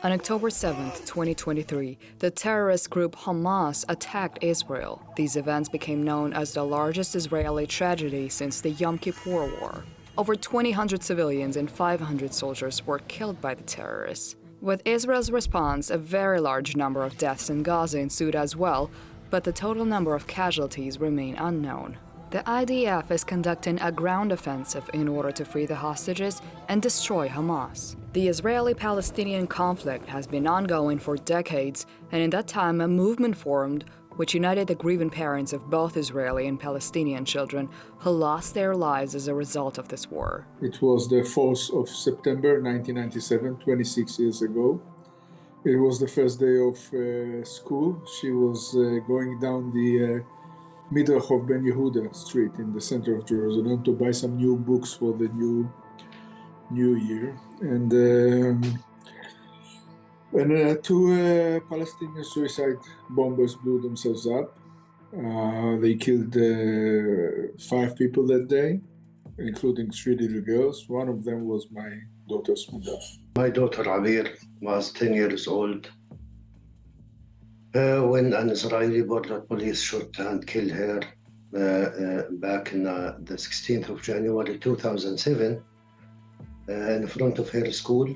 On October 7, 2023, the terrorist group Hamas attacked Israel. These events became known as the largest Israeli tragedy since the Yom Kippur War. Over 200 civilians and 500 soldiers were killed by the terrorists. With Israel's response, a very large number of deaths in Gaza ensued as well, but the total number of casualties remain unknown. The IDF is conducting a ground offensive in order to free the hostages and destroy Hamas. The Israeli-Palestinian conflict has been ongoing for decades, and in that time a movement formed which united the grieving parents of both Israeli and Palestinian children who lost their lives as a result of this war. It was the 4th of September 1997, 26 years ago. It was the first day of school. She was going down the Midrachov Ben Yehuda street in the center of Jerusalem to buy some new books for the new year. And two Palestinian suicide bombers blew themselves up. They killed 5 people that day, including 3 little girls. One of them was my daughter's mother. My daughter Abir was 10 years old when an Israeli border police shot and killed her back in the 16th of January 2007 in front of her school.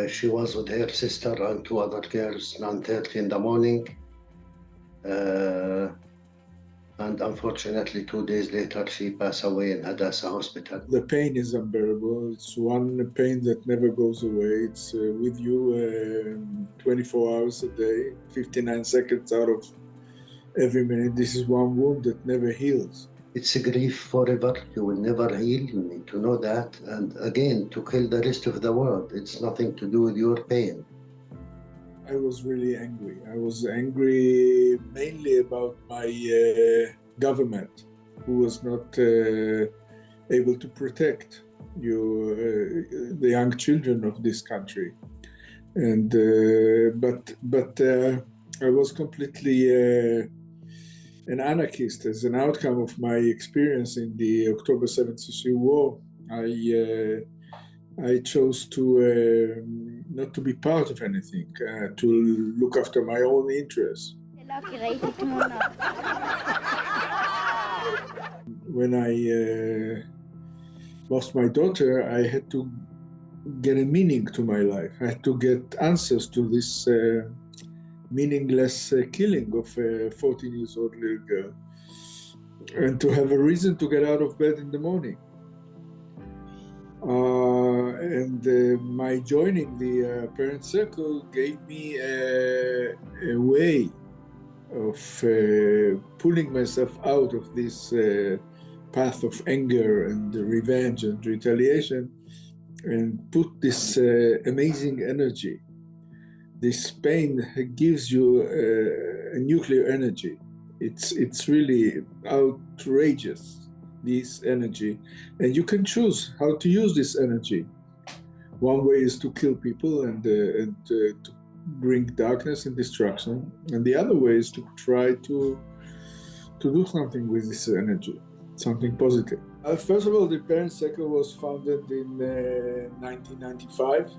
She was with her sister and 2 other girls, 9:30 in the morning. And unfortunately, 2 days later, she passed away in Hadassah Hospital. The pain is unbearable. It's one pain that never goes away. It's with you 24 hours a day, 59 seconds out of every minute. This is one wound that never heals. It's a grief forever. You will never heal. You need to know that. And again, to kill the rest of the world, it's nothing to do with your pain. I was really angry. I was angry mainly about my government, who was not able to protect the young children of this country. And but I was completely an anarchist as an outcome of my experience in the October 73 war. I chose to not to be part of anything, to look after my own interests. When I lost my daughter, I had to get a meaning to my life. I had to get answers to this meaningless killing of a 14-year-old little girl, and to have a reason to get out of bed in the morning. My joining the parent circle gave me a way of pulling myself out of this path of anger and revenge and retaliation, and put this amazing energy. This pain gives you a nuclear energy. It's really outrageous, this energy, and you can choose how to use this energy. One way is to kill people and to bring darkness and destruction, and the other way is to try to do something with this energy, something positive. First of all, the Parent Circle was founded in 1995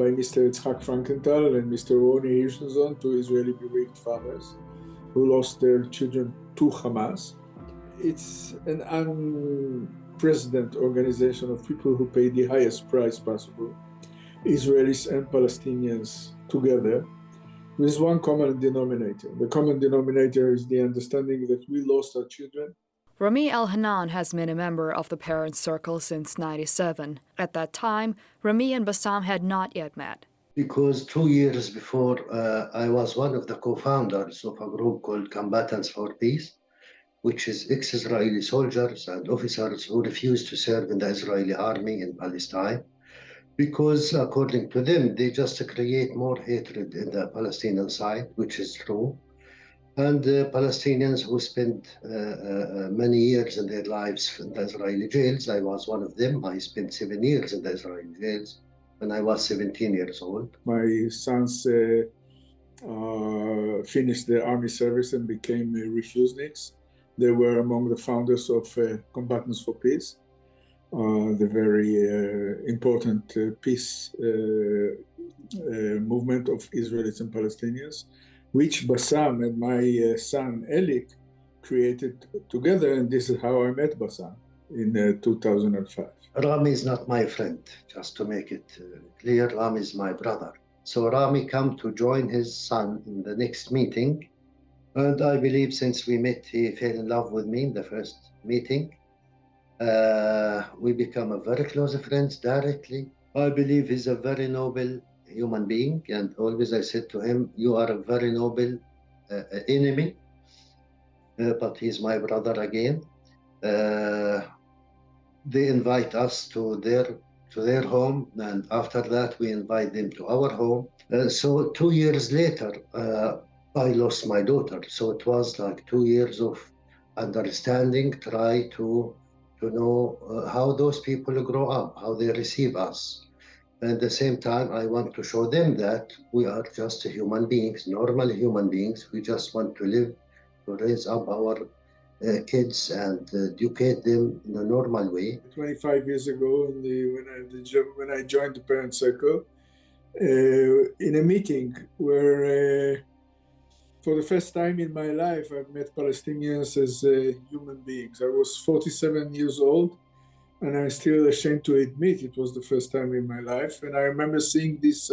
by Mr. Yitzhak Frankenthal and Mr. Roni Hirschensohn, 2 Israeli bereaved fathers who lost their children to Hamas. It's an unprecedented organization of people who pay the highest price possible, Israelis and Palestinians together, with one common denominator. The common denominator is the understanding that we lost our children. Rami El-Hanan has been a member of the Parent Circle since '97. At that time, Rami and Bassam had not yet met. Because 2 years before, I was one of the co-founders of a group called Combatants for Peace, which is ex-Israeli soldiers and officers who refused to serve in the Israeli army in Palestine, because according to them, they just create more hatred in the Palestinian side, which is true. And Palestinians who spent many years in their lives in the Israeli jails, I was one of them. I spent 7 years in the Israeli jails when I was 17 years old. My sons finished their army service and became refuseniks. They were among the founders of Combatants for Peace. the very important peace movement of Israelis and Palestinians, which Bassam and my son Elik created together, and this is how I met Bassam in 2005. Rami is not my friend, just to make it clear. Rami is my brother. So Rami come to join his son in the next meeting, and I believe since we met, he fell in love with me in the first meeting. We become a very close friends directly. I believe he's a very noble human being, and always I said to him, you are a very noble enemy, but he's my brother again. They invite us to their home, and after that we invite them to our home. So 2 years later, I lost my daughter. So it was like 2 years of understanding, try to know how those people grow up, how they receive us. At the same time, I want to show them that we are just human beings, normal human beings. We just want to live, to raise up our kids and educate them in a normal way. 25 years ago, when I joined the Parent Circle, in a meeting where for the first time in my life, I've met Palestinians as human beings. I was 47 years old, and I'm still ashamed to admit it was the first time in my life. And I remember seeing this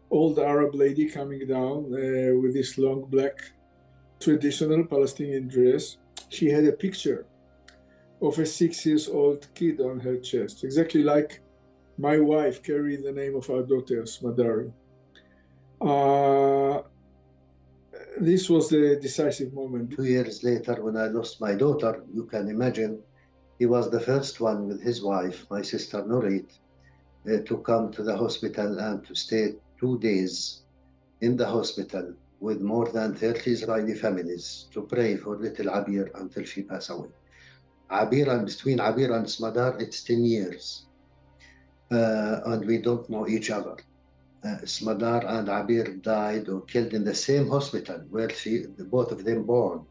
old Arab lady coming down with this long black traditional Palestinian dress. She had a picture of a 6-year-old kid on her chest, exactly like my wife carried the name of our daughter, Smadari. This was the decisive moment. 2 years later, when I lost my daughter, you can imagine, he was the first one with his wife, my sister Nurit, to come to the hospital and to stay 2 days in the hospital with more than 30 Israeli families to pray for little Abir until she passed away. Between Abir and Smadar, it's 10 years. And we don't know each other. Smadar and Abir died or killed in the same hospital where both of them born.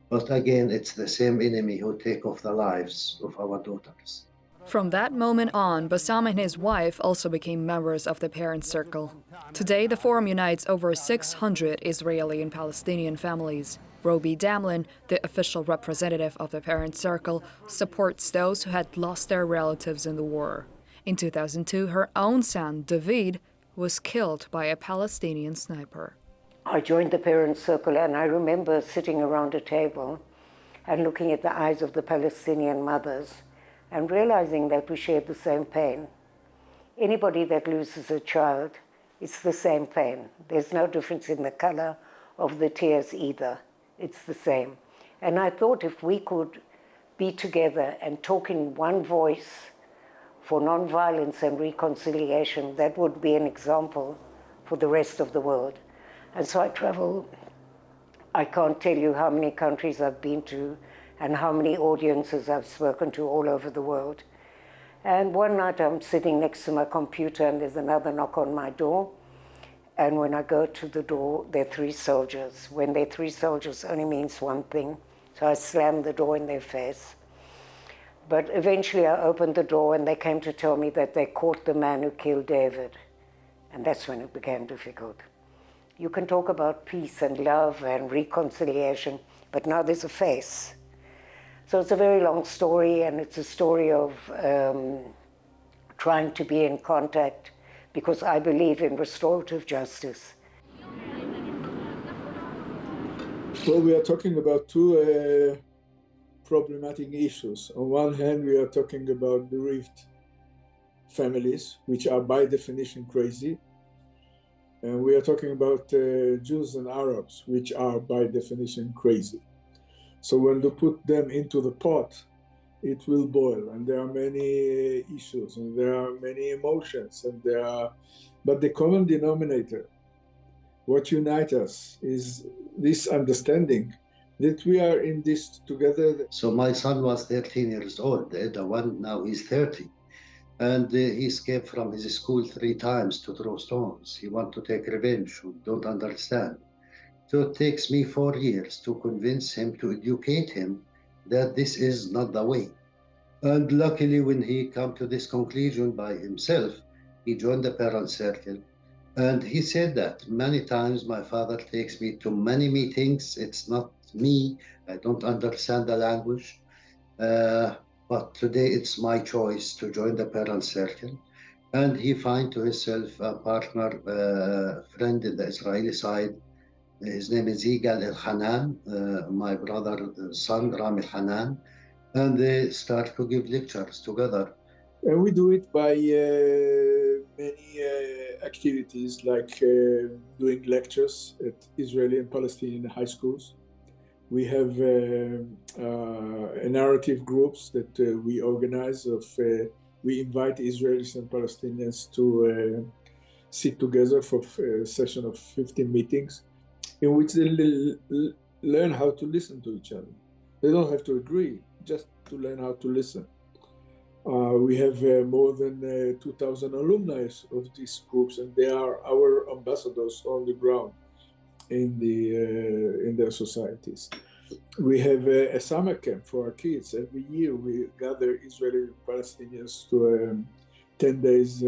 But again, it's the same enemy who take off the lives of our daughters. From that moment on, Bassam and his wife also became members of the Parent Circle. Today, the forum unites over 600 Israeli and Palestinian families. Robi Damlin, the official representative of the Parent Circle, supports those who had lost their relatives in the war. In 2002, her own son, David, was killed by a Palestinian sniper. I joined the Parent Circle, and I remember sitting around a table and looking at the eyes of the Palestinian mothers and realizing that we shared the same pain. Anybody that loses a child, it's the same pain. There's no difference in the color of the tears either. It's the same. And I thought if we could be together and talk in one voice for nonviolence and reconciliation, that would be an example for the rest of the world. And so I travel. I can't tell you how many countries I've been to and how many audiences I've spoken to all over the world. And one night I'm sitting next to my computer and there's another knock on my door. And when I go to the door, there are 3 soldiers. When there are 3 soldiers, only means one thing. So I slammed the door in their face. But eventually I opened the door and they came to tell me that they caught the man who killed David. And that's when it became difficult. You can talk about peace and love and reconciliation, but now there's a face. So it's a very long story, and it's a story of trying to be in contact, because I believe in restorative justice. Well, we are talking about 2 problematic issues. On one hand, we are talking about bereaved families, which are by definition crazy. And we are talking about Jews and Arabs, which are by definition crazy. So when you put them into the pot, it will boil, and there are many issues, and there are many emotions, but the common denominator, what unites us, is this understanding that we are in this together. So my son was 13 years old, the one now he's 30. And he escaped from his school 3 times to throw stones. He wants to take revenge, we don't understand. So it takes me 4 years to convince him, to educate him that this is not the way. And luckily, when he came to this conclusion by himself, he joined the parent circle. And he said that many times my father takes me to many meetings. It's not me. I don't understand the language. But today it's my choice to join the parent circle. And he find to himself a partner, friend in the Israeli side. His name is Yigal El-Hanan, my brother's son, Ram El-Hanan. And they start to give lectures together. And we do it by many activities, like doing lectures at Israeli and Palestinian high schools. We have narrative groups that we organize. We invite Israelis and Palestinians to sit together for a session of 15 meetings in which they learn how to listen to each other. They don't have to agree, just to learn how to listen. We have more than 2,000 alumni of these groups, and they are our ambassadors on the ground in their societies. We have a summer camp for our kids. Every year we gather Israeli Palestinians to a 10 days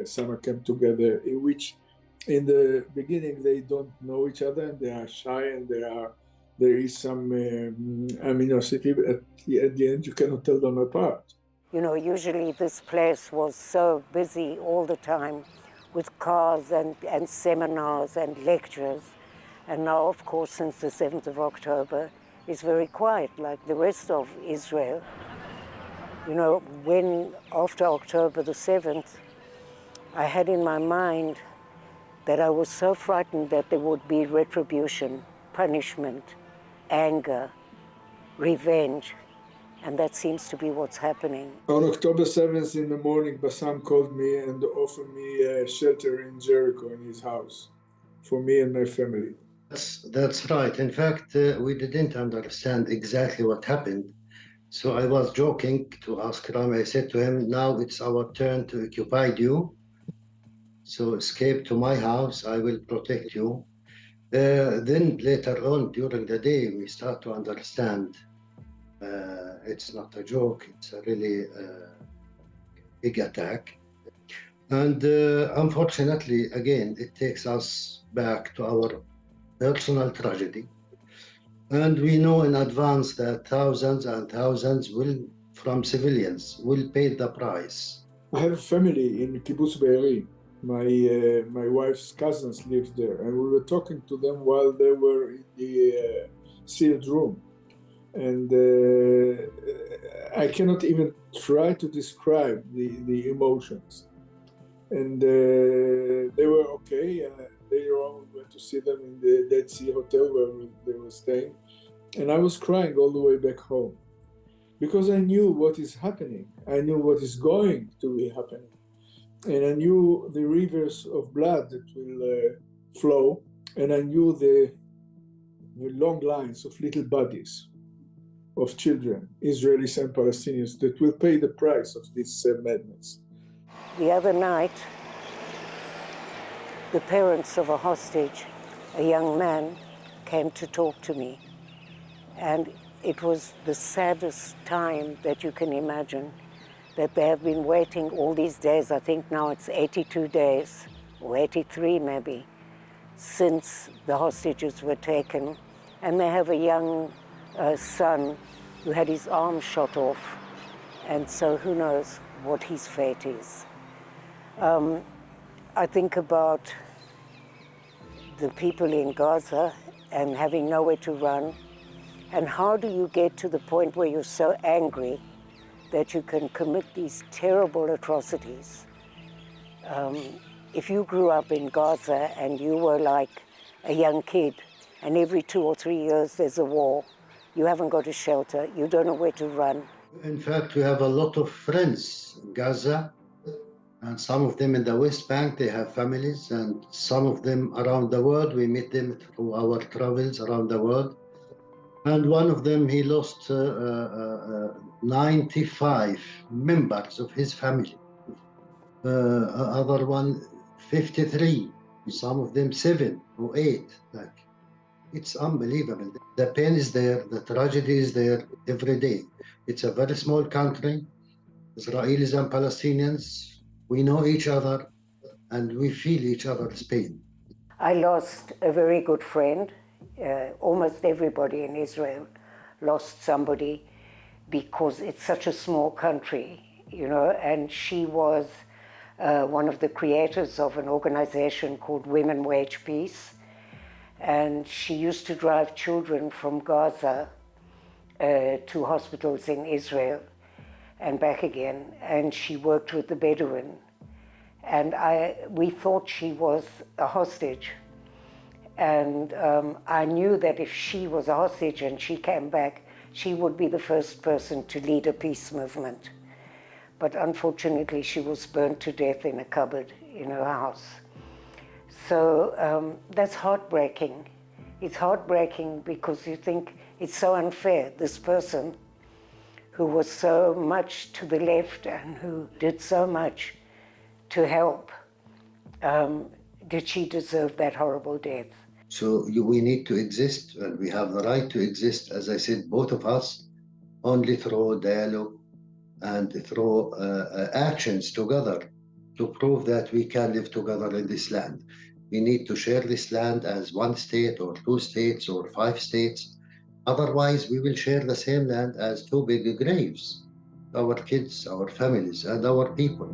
summer camp together, in which in the beginning they don't know each other and they are shy and there is some animosity, but at the end you cannot tell them apart. You know, usually this place was so busy all the time with cars and seminars and lectures. And now, of course, since the 7th of October, it's very quiet, like the rest of Israel. You know, when after October the 7th, I had in my mind that I was so frightened that there would be retribution, punishment, anger, revenge. And that seems to be what's happening. On October 7th in the morning, Bassam called me and offered me shelter in Jericho in his house for me and my family. That's right. In fact, we didn't understand exactly what happened. So I was joking to ask Ram. I said to him, now it's our turn to occupy you. So escape to my house. I will protect you. Then later on during the day, we start to understand it's not a joke. It's a really big attack. And unfortunately, again, it takes us back to our personal tragedy. And we know in advance that thousands and thousands from civilians will pay the price. I have a family in Kibbutz Be'eri. My wife's cousins live there, and we were talking to them while they were in the sealed room. And I cannot even try to describe the emotions. And they were okay. Later on, we went to see them in the Dead Sea Hotel where they were staying. And I was crying all the way back home because I knew what is happening. I knew what is going to be happening. And I knew the rivers of blood that will flow. And I knew the long lines of little bodies of children, Israelis and Palestinians, that will pay the price of this madness. The other night, the parents of a hostage, a young man, came to talk to me. And it was the saddest time that you can imagine, that they have been waiting all these days. I think now it's 82 days, or 83 maybe, since the hostages were taken. And they have a young son who had his arm shot off. And so who knows what his fate is. I think about the people in Gaza and having nowhere to run. And how do you get to the point where you're so angry that you can commit these terrible atrocities? If you grew up in Gaza and you were like a young kid, and every 2 or 3 years there's a war, you haven't got a shelter, you don't know where to run. In fact, we have a lot of friends in Gaza, and some of them in the West Bank, they have families, and some of them around the world. We meet them through our travels around the world. And one of them, he lost 95 members of his family. Other one, 53, some of them 7 or 8. It's unbelievable. The pain is there, the tragedy is there every day. It's a very small country, Israelis and Palestinians. We know each other and we feel each other's pain. I lost a very good friend. Almost everybody in Israel lost somebody because it's such a small country, you know, and she was one of the creators of an organization called Women Wage Peace. And she used to drive children from Gaza to hospitals in Israel and back again. And she worked with the Bedouin. And we thought she was a hostage. And I knew that if she was a hostage and she came back, she would be the first person to lead a peace movement. But unfortunately, she was burnt to death in a cupboard in her house. So that's heartbreaking. It's heartbreaking because you think it's so unfair. This person who was so much to the left and who did so much to help, did she deserve that horrible death? So we need to exist, and we have the right to exist, as I said, both of us, only through dialogue and through actions together to prove that we can live together in this land. We need to share this land as one state or two states or 5 states. Otherwise, we will share the same land as two big graves, our kids, our families, and our people.